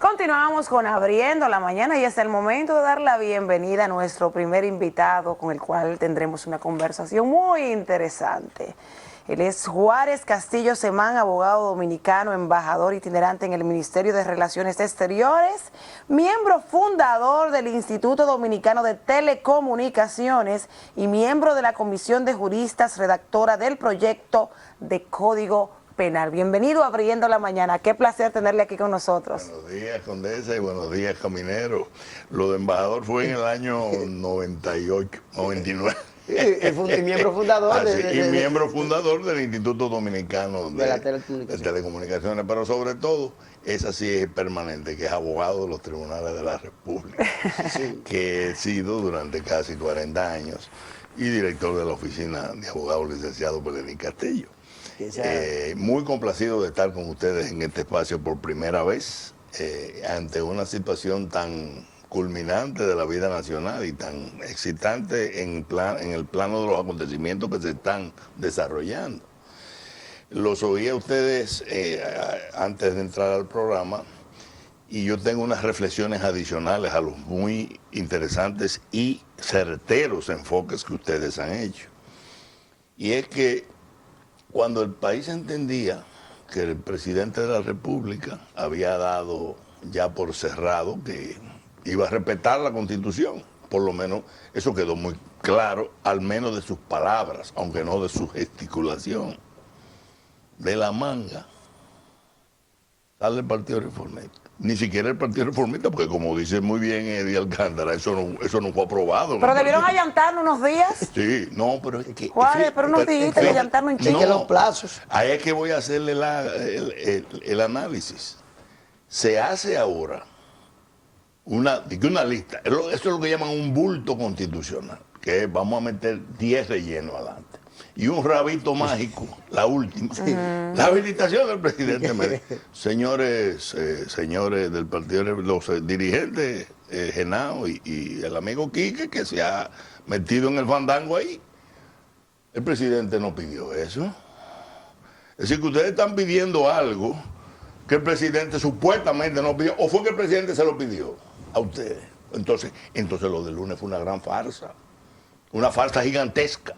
Continuamos con Abriendo la Mañana y es el momento de dar la bienvenida a nuestro primer invitado con el cual tendremos una conversación muy interesante. Él es Juárez Castillo Semán, abogado dominicano, embajador itinerante en el Ministerio de Relaciones Exteriores, miembro fundador del Instituto Dominicano de Telecomunicaciones y miembro de la Comisión de Juristas, redactora del proyecto de Código Penal. Bienvenido a Abriendo la Mañana. Qué placer tenerle aquí con nosotros. Buenos días, Condesa, y buenos días, Caminero. Lo de embajador fue en el año 98, 99. Y miembro fundador miembro fundador del Instituto Dominicano de la Telecomunicaciones, pero sobre todo, esa sí es permanente, que es abogado de los tribunales de la República, sí, que he sido durante casi 40 años y director de la oficina de abogado licenciado Belenín Castillo. Muy complacido de estar con ustedes en este espacio por primera vez, ante una situación tan culminante de la vida nacional y tan excitante en el plano de los acontecimientos que se están desarrollando. Los oí a ustedes antes de entrar al programa y yo tengo unas reflexiones adicionales a los muy interesantes y certeros enfoques que ustedes han hecho. Y es que cuando el país entendía que el presidente de la República había dado ya por cerrado que iba a respetar la Constitución, por lo menos eso quedó muy claro, al menos de sus palabras, aunque no de su gesticulación, de la manga sale el Partido Reformista. Ni siquiera el Partido Reformista, porque como dice muy bien Eddie Alcántara, eso no fue aprobado. Pero debieron allantarnos unos días. Sí, no, pero es que... Juárez, pero unos días y allantarnos en Chique los plazos. Ahí es que voy a hacerle el análisis. Se hace ahora una lista, eso es lo que llaman un bulto constitucional, que es, vamos a meter 10 rellenos adelante. Y un rabito mágico, la última. La habilitación del presidente. Señores del partido, los dirigentes, Genao y el amigo Quique, que se ha metido en el fandango ahí. El presidente no pidió eso. Es decir, que ustedes están pidiendo algo que el presidente supuestamente no pidió, o fue que el presidente se lo pidió a ustedes. Entonces lo del lunes fue una gran farsa, una farsa gigantesca.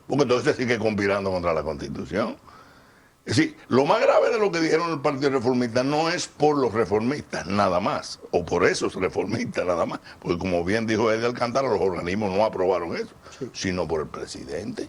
Porque entonces se sigue conspirando contra la Constitución. Es decir, lo más grave de lo que dijeron el Partido Reformista no es por los reformistas nada más, o por esos reformistas nada más, porque como bien dijo Eddie Alcántara, los organismos no aprobaron eso, sí, sino por el presidente.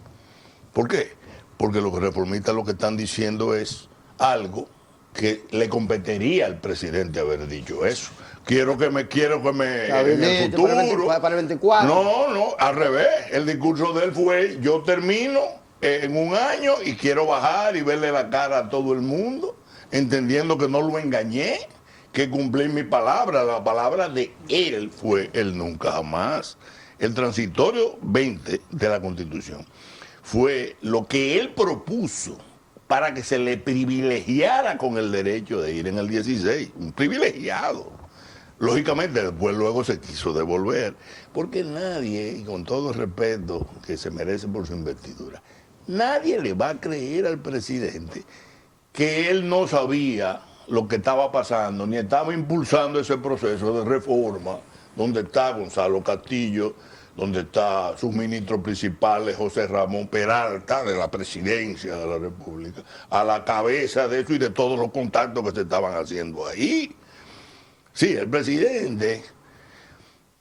¿Por qué? Porque los reformistas lo que están diciendo es algo que le competiría al presidente haber dicho eso. Quiero que me en el futuro. Para el 24. No, al revés. El discurso de él fue, yo termino en un año y quiero bajar y verle la cara a todo el mundo, entendiendo que no lo engañé, que cumplí mi palabra. La palabra de él fue el nunca jamás. El transitorio 20 de la Constitución fue lo que él propuso para que se le privilegiara con el derecho de ir en el 16, un privilegiado. Lógicamente, después luego se quiso devolver, porque nadie, y con todo el respeto que se merece por su investidura, nadie le va a creer al presidente que él no sabía lo que estaba pasando, ni estaba impulsando ese proceso de reforma, donde está Gonzalo Castillo, donde está sus ministros principales, José Ramón Peralta, de la presidencia de la República, a la cabeza de eso y de todos los contactos que se estaban haciendo ahí. Sí, el presidente,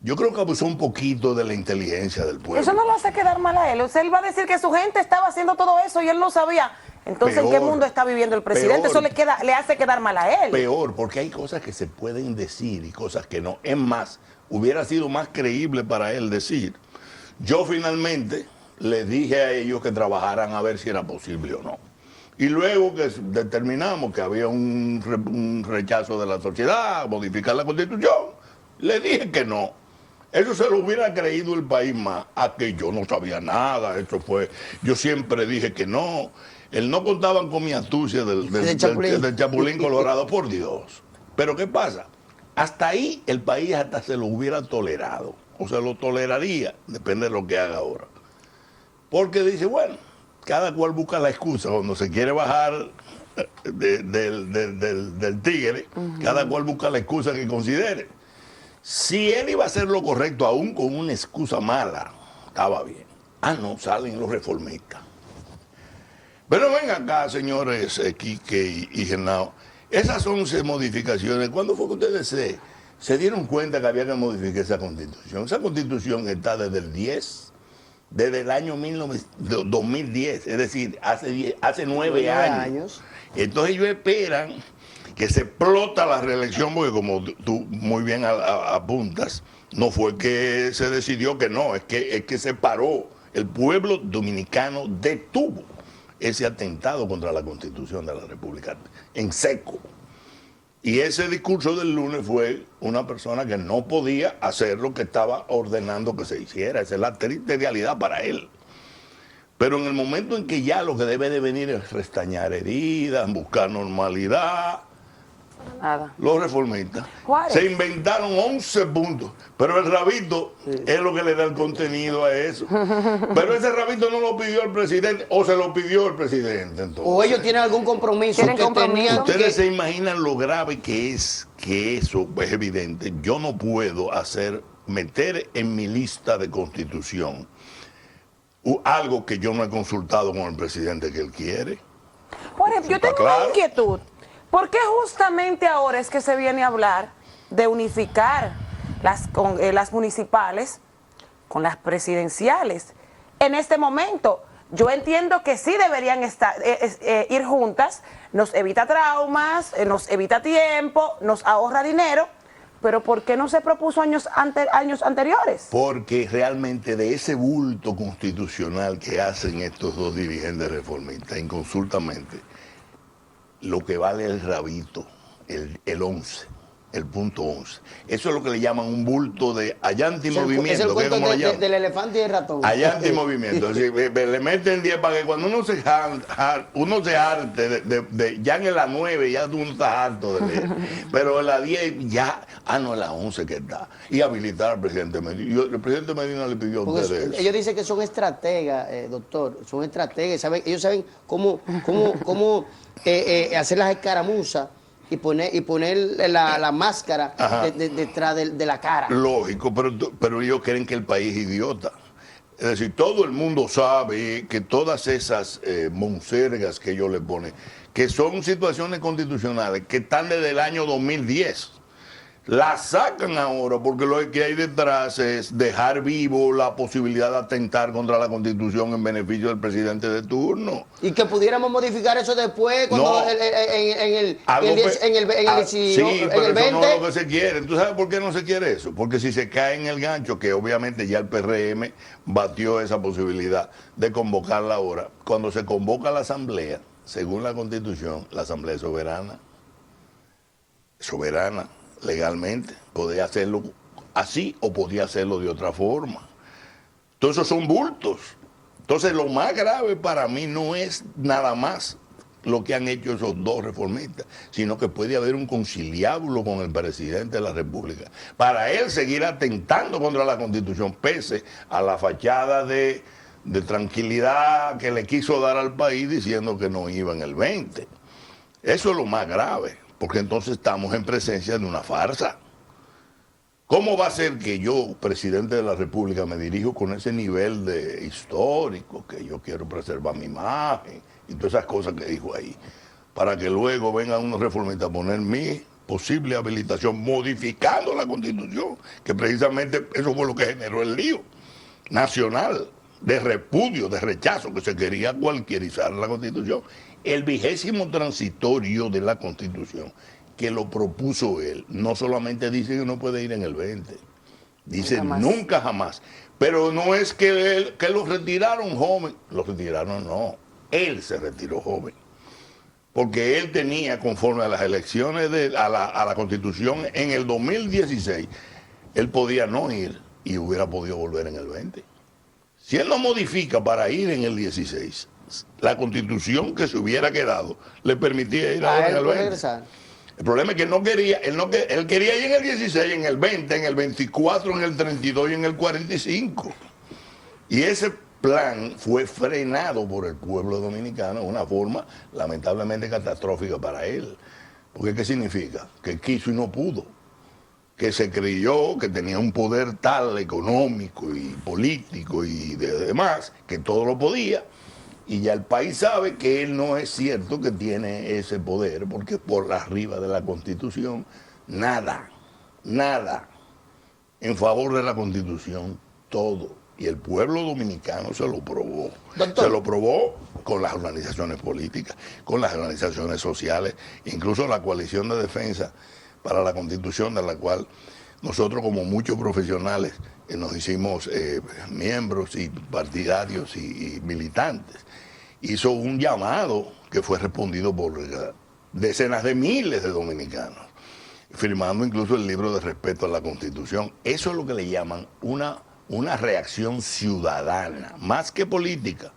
yo creo que abusó un poquito de la inteligencia del pueblo. Eso no lo hace quedar mal a él. O sea, él va a decir que su gente estaba haciendo todo eso y él no sabía. Entonces, ¿en qué mundo está viviendo el presidente? Eso le hace quedar mal a él. Peor, porque hay cosas que se pueden decir y cosas que no. Es más, hubiera sido más creíble para él decir. Yo finalmente les dije a ellos que trabajaran a ver si era posible o no. Y luego que determinamos que había un rechazo de la sociedad a modificar la Constitución, le dije que no. Eso se lo hubiera creído el país más, a que yo no sabía nada, eso fue, yo siempre dije que no. Él no contaban con mi astucia del Chapulín Colorado, por Dios. Pero ¿qué pasa? Hasta ahí el país hasta se lo hubiera tolerado, o se lo toleraría, depende de lo que haga ahora. Porque dice, bueno, cada cual busca la excusa cuando se quiere bajar del tigre, cada cual busca la excusa que considere. Si él iba a hacer lo correcto, aún con una excusa mala, estaba bien. No, salen los reformistas. Pero ven acá, señores Quique y Genao, esas 11 modificaciones, ¿cuándo fue que ustedes se dieron cuenta que había que modificar esa constitución? Esa constitución está desde el año 2010, es decir, hace 9 años. Entonces ellos esperan que se explota la reelección, porque como tú muy bien apuntas, no fue que se decidió que no, es que se paró. El pueblo dominicano detuvo ese atentado contra la Constitución de la República en seco. Y ese discurso del lunes fue una persona que no podía hacer lo que estaba ordenando que se hiciera. Esa es la triste realidad para él. Pero en el momento en que ya lo que debe de venir es restañar heridas, buscar normalidad, nada. Los reformistas Juárez se inventaron 11 puntos, pero el rabito es lo que le da el contenido a eso. Pero ese rabito no lo pidió el presidente, o se lo pidió el presidente. Entonces, o ellos tienen algún compromiso. ¿Tienen compromiso? Ustedes se imaginan lo grave que es, que eso es evidente. Yo no puedo meter en mi lista de constitución algo que yo no he consultado con el presidente que él quiere. Juárez, yo tengo una inquietud. ¿Por qué justamente ahora es que se viene a hablar de unificar las municipales con las presidenciales? En este momento, yo entiendo que sí deberían ir juntas, nos evita traumas, nos evita tiempo, nos ahorra dinero, pero ¿por qué no se propuso años anteriores? Porque realmente de ese bulto constitucional que hacen estos dos dirigentes reformistas, inconsultamente, lo que vale el rabito, el 11, el punto 11. Eso es lo que le llaman un bulto de allanti-movimiento. Es el cuento del elefante y el ratón. Allanti-movimiento. Le meten 10 para que cuando uno se harte, ya en la 9 ya uno está harto de leer. Pero en la 10 ya, no, en la 11 que está. Y habilitar al presidente Medina. El presidente Medina le pidió a ustedes eso. Ellos dicen que son estrategas, doctor, son estrategas. Ellos saben cómo hacer las escaramuzas y poner la máscara detrás de la cara. Lógico, pero ellos creen que el país es idiota. Es decir, todo el mundo sabe que todas esas monsergas que ellos le ponen, que son situaciones constitucionales que están desde el año 2010, las sacan ahora porque lo que hay detrás es dejar vivo la posibilidad de atentar contra la Constitución en beneficio del presidente de turno. Y que pudiéramos modificar eso después cuando en el 20. Sí, pero eso no es lo que se quiere. ¿Tú sabes por qué no se quiere eso? Porque si se cae en el gancho, que obviamente ya el PRM batió esa posibilidad de convocarla ahora, cuando se convoca la Asamblea, según la Constitución, la Asamblea es soberana. Legalmente, podía hacerlo así o podía hacerlo de otra forma. Entonces son bultos. Entonces lo más grave para mí no es nada más lo que han hecho esos dos reformistas, sino que puede haber un conciliábulo con el presidente de la República para él seguir atentando contra la Constitución, pese a la fachada de tranquilidad que le quiso dar al país diciendo que no iba en el 20. Eso es lo más grave, porque entonces estamos en presencia de una farsa. ¿Cómo va a ser que yo, presidente de la República, me dirijo con ese nivel de histórico, que yo quiero preservar mi imagen y todas esas cosas que dijo ahí, para que luego vengan unos reformistas a poner mi posible habilitación modificando la Constitución, que precisamente eso fue lo que generó el lío nacional de repudio, de rechazo, que se quería cualquierizar la Constitución? El 20º transitorio de la Constitución, que lo propuso él, no solamente dice que no puede ir en el 20, dice nunca jamás. Pero no es que lo retiraron joven, lo retiraron no, él se retiró joven. Porque él tenía, conforme a las elecciones a la Constitución en el 2016, él podía no ir y hubiera podido volver en el 20. Si él no modifica para ir en el 16, la Constitución que se hubiera quedado le permitía ir ahora en el 20. El problema es que no quería, él quería ir en el 16, en el 20, en el 24, en el 32 y en el 45. Y ese plan fue frenado por el pueblo dominicano de una forma lamentablemente catastrófica para él. Porque ¿qué significa? Que quiso y no pudo. Que se creyó que tenía un poder tal económico y político y demás, que todo lo podía, y ya el país sabe que él no es cierto que tiene ese poder, porque por arriba de la Constitución, nada en favor de la Constitución, todo. Y el pueblo dominicano se lo probó. Doctor. Se lo probó con las organizaciones políticas, con las organizaciones sociales, incluso la coalición de defensa para la Constitución, de la cual nosotros, como muchos profesionales, nos hicimos miembros y partidarios y militantes. Hizo un llamado que fue respondido por decenas de miles de dominicanos, firmando incluso el libro de respeto a la Constitución. Eso es lo que le llaman una reacción ciudadana, más que política,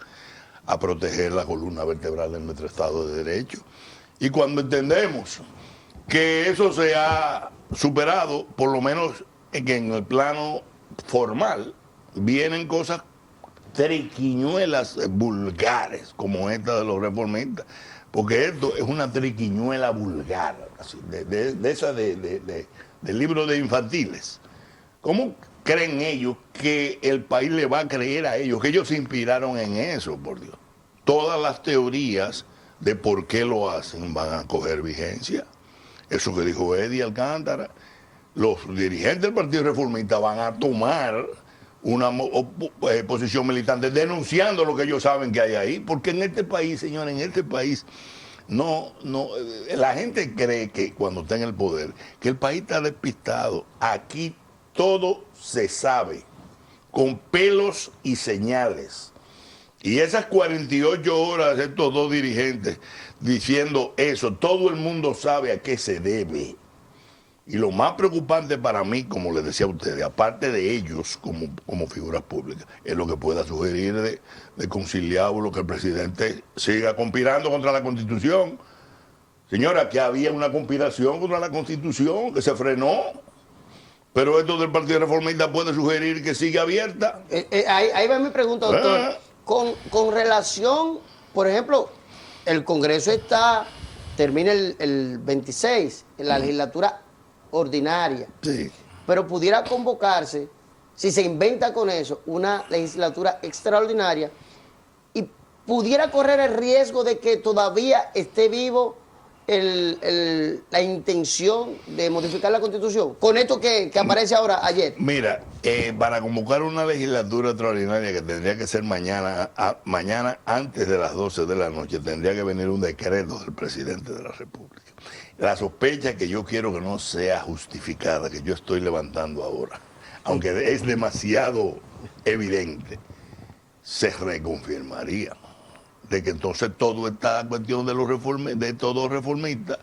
a proteger la columna vertebral de nuestro Estado de Derecho. Y cuando entendemos que eso se ha superado, por lo menos que en el plano formal, vienen cosas triquiñuelas vulgares, como esta de los reformistas, porque esto es una triquiñuela vulgar, así, del libro de infantiles. ¿Cómo creen ellos que el país le va a creer a ellos? Que ellos se inspiraron en eso, por Dios. Todas las teorías de por qué lo hacen van a coger vigencia. Eso que dijo Eddie Alcántara, los dirigentes del Partido Reformista van a tomar una posición militante denunciando lo que ellos saben que hay ahí, porque en este país, señores, en este país la gente cree que cuando está en el poder, que el país está despistado. Aquí todo se sabe, con pelos y señales. Y esas 48 horas de estos dos dirigentes diciendo eso, todo el mundo sabe a qué se debe. Y lo más preocupante para mí, como les decía a ustedes, aparte de ellos como figuras públicas, es lo que pueda sugerir de conciliábulo, que el presidente siga conspirando contra la Constitución. Señora, que había una conspiración contra la Constitución que se frenó, pero esto del Partido Reformista puede sugerir que siga abierta. Ahí va mi pregunta, doctor. Con relación, por ejemplo, el Congreso termina el 26, en la legislatura ordinaria. Sí. Pero pudiera convocarse, si se inventa con eso, una legislatura extraordinaria y pudiera correr el riesgo de que todavía esté vivo la intención de modificar la Constitución, con esto que aparece ahora, ayer. Mira, para convocar una legislatura extraordinaria que tendría que ser mañana antes de las 12 de la noche, tendría que venir un decreto del presidente de la República. La sospecha que yo quiero que no sea justificada, que yo estoy levantando ahora, aunque es demasiado evidente, se reconfirmaría de que entonces todo esta cuestión de todos reformistas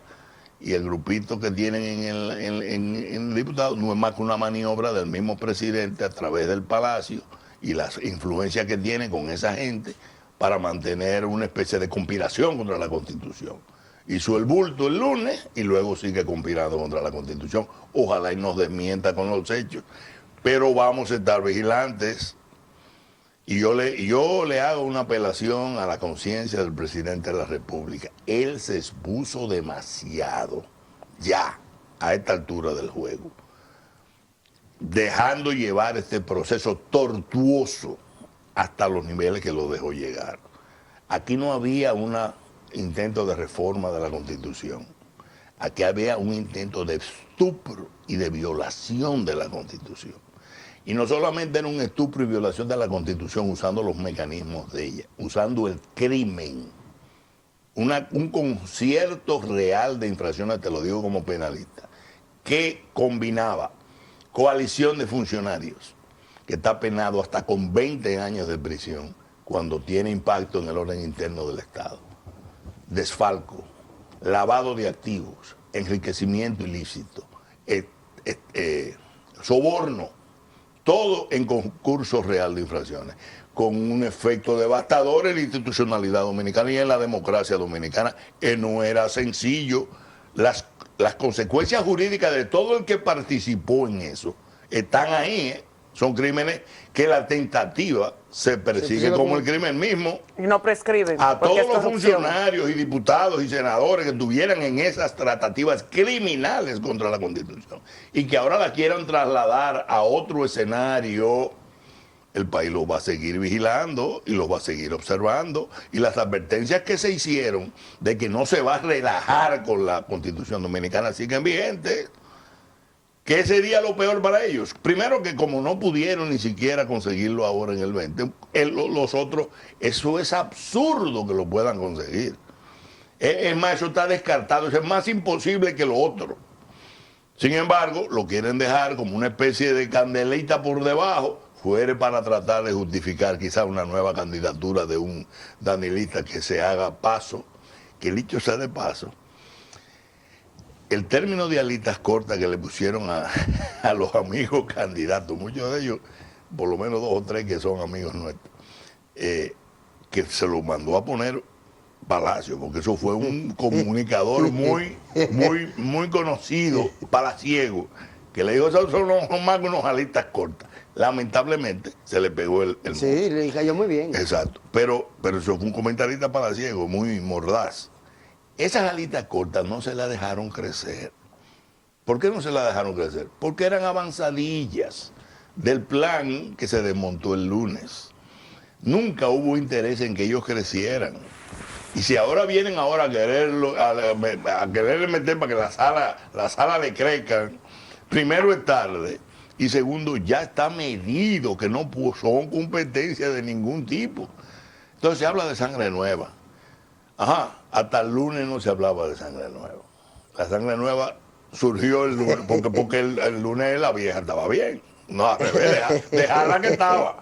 y el grupito que tienen en el diputado no es más que una maniobra del mismo presidente a través del Palacio y las influencias que tiene con esa gente para mantener una especie de conspiración contra la Constitución. Hizo el bulto el lunes y luego sigue conspirando contra la Constitución. Ojalá y nos desmienta con los hechos, pero vamos a estar vigilantes. Y yo le hago una apelación a la conciencia del presidente de la República. Él se expuso demasiado ya a esta altura del juego, dejando llevar este proceso tortuoso hasta los niveles que lo dejó llegar. Aquí no había un intento de reforma de la Constitución. Aquí había un intento de estupro y de violación de la Constitución. Y no solamente era un estupro y violación de la Constitución usando los mecanismos de ella, usando el crimen, un concierto real de infracciones, te lo digo como penalista, que combinaba coalición de funcionarios, que está penado hasta con 20 años de prisión cuando tiene impacto en el orden interno del Estado, desfalco, lavado de activos, enriquecimiento ilícito, soborno, todo en concurso real de infracciones, con un efecto devastador en la institucionalidad dominicana y en la democracia dominicana, que no era sencillo. Las consecuencias jurídicas de todo el que participó en eso están ahí, Son crímenes que la tentativa se persigue como el crimen mismo. Y no prescriben. A porque todos es los corrupción. funcionarios y diputados y senadores que estuvieran en esas tratativas criminales contra la Constitución y que ahora la quieran trasladar a otro escenario, el país los va a seguir vigilando y los va a seguir observando. Y las advertencias que se hicieron de que no se va a relajar con la Constitución Dominicana siguen vigentes. ¿Qué sería lo peor para ellos? Primero, que como no pudieron ni siquiera conseguirlo ahora en el 20, los otros, eso es absurdo que lo puedan conseguir. Es más, eso está descartado, eso es más imposible que lo otro. Sin embargo, lo quieren dejar como una especie de candelita por debajo, fuere para tratar de justificar quizá una nueva candidatura de un danilista que se haga paso, que dicho sea de paso, el término de alitas cortas que le pusieron a los amigos candidatos, muchos de ellos, por lo menos 2 o 3 que son amigos nuestros, que se lo mandó a poner Palacio, porque eso fue un comunicador muy conocido, palaciego, que le dijo, eso son más que unos alitas cortas. Lamentablemente se le pegó el Sí, le cayó muy bien. Exacto, pero eso fue un comentarista palaciego, muy mordaz. Esas alitas cortas no se las dejaron crecer. ¿Por qué no se las dejaron crecer? Porque eran avanzadillas del plan que se desmontó el lunes. Nunca hubo interés en que ellos crecieran. Y si ahora vienen a quererle meter para que la sala le crezca, primero es tarde y segundo ya está medido que no son competencias de ningún tipo. Entonces se habla de sangre nueva. Ajá, hasta el lunes no se hablaba de sangre nueva. La sangre nueva surgió el lunes, porque el lunes la vieja estaba bien. No, al revés, dejarla que estaba.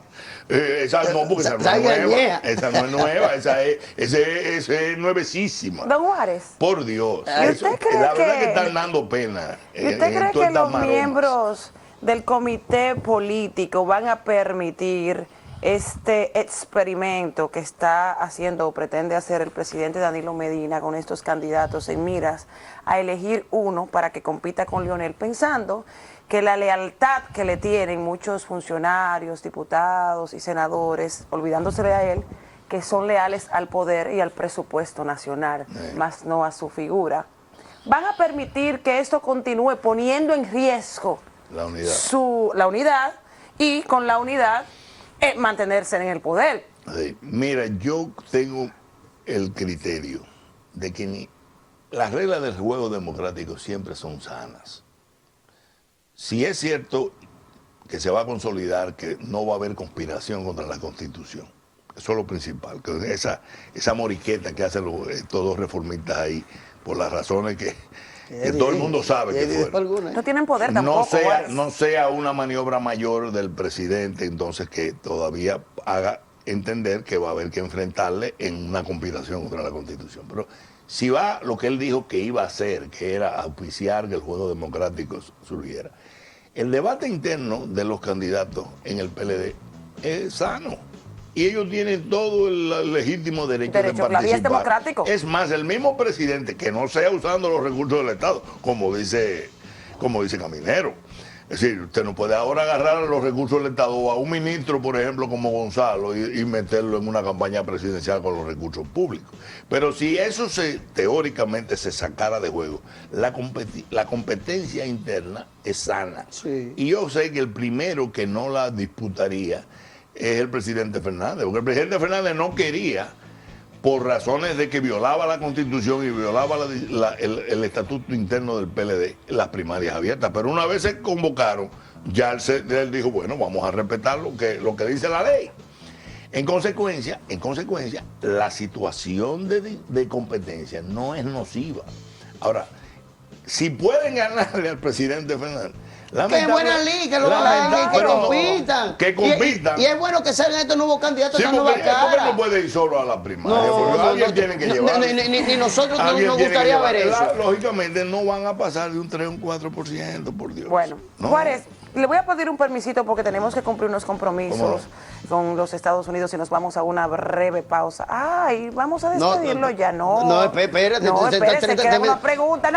Esa no, porque esa no es nueva. Esa no es nueva, esa es nuevecísima. Don Juárez. Por Dios. ¿Y usted cree la verdad que que están dando pena. ¿Y usted cree que los miembros del comité político van a permitir este experimento que está haciendo o pretende hacer el presidente Danilo Medina con estos candidatos en miras a elegir uno para que compita con Leonel, pensando que la lealtad que le tienen muchos funcionarios, diputados y senadores, olvidándose de él, que son leales al poder y al presupuesto nacional, más no a su figura, van a permitir que esto continúe poniendo en riesgo la unidad y con la unidad mantenerse en el poder? Sí. Mira, yo tengo el criterio de que las reglas del juego democrático siempre son sanas. Si es cierto que se va a consolidar que no va a haber conspiración contra la Constitución, eso es lo principal, que esa moriqueta que hacen estos 2 reformistas ahí, por las razones que todo el mundo sabe que fueron. No tienen poder tampoco. No sea una maniobra mayor del presidente, entonces que todavía haga entender que va a haber que enfrentarle en una conspiración contra la Constitución. Pero si va lo que él dijo que iba a hacer, que era auspiciar que el juego democrático surgiera, el debate interno de los candidatos en el PLD es sano. Y ellos tienen todo el legítimo derecho de participar. La vía es democrático. Es más, el mismo presidente, que no sea usando los recursos del Estado, como dice Caminero. Es decir, usted no puede ahora agarrar los recursos del Estado o a un ministro, por ejemplo, como Gonzalo, y meterlo en una campaña presidencial con los recursos públicos. Pero si eso teóricamente se sacara de juego, la competencia interna es sana. Sí. Y yo sé que el primero que no la disputaría es el presidente Fernández, porque el presidente Fernández no quería, por razones de que violaba la Constitución y violaba el estatuto interno del PLD, las primarias abiertas. Pero una vez se convocaron, ya él dijo, bueno, vamos a respetar lo que dice la ley. En consecuencia, la situación de competencia no es nociva. Ahora, si pueden ganarle al presidente Fernández, ¡qué buena liga! Que compitan. Y es bueno que salgan estos nuevos candidatos, sí, nuevas caras. ¿Por qué no puede ir solo a la primaria? Porque alguien tiene que llevar. Ni nosotros nos gustaría ver eso. Lógicamente no van a pasar de un 3 o un 4%, por Dios. Bueno, no. Juárez, le voy a pedir un permisito porque tenemos que cumplir unos compromisos con los Estados Unidos y nos vamos a una breve pausa. Ay, vamos a despedirlo ya, no. No, espérate. No, espérate, queda una pregunta.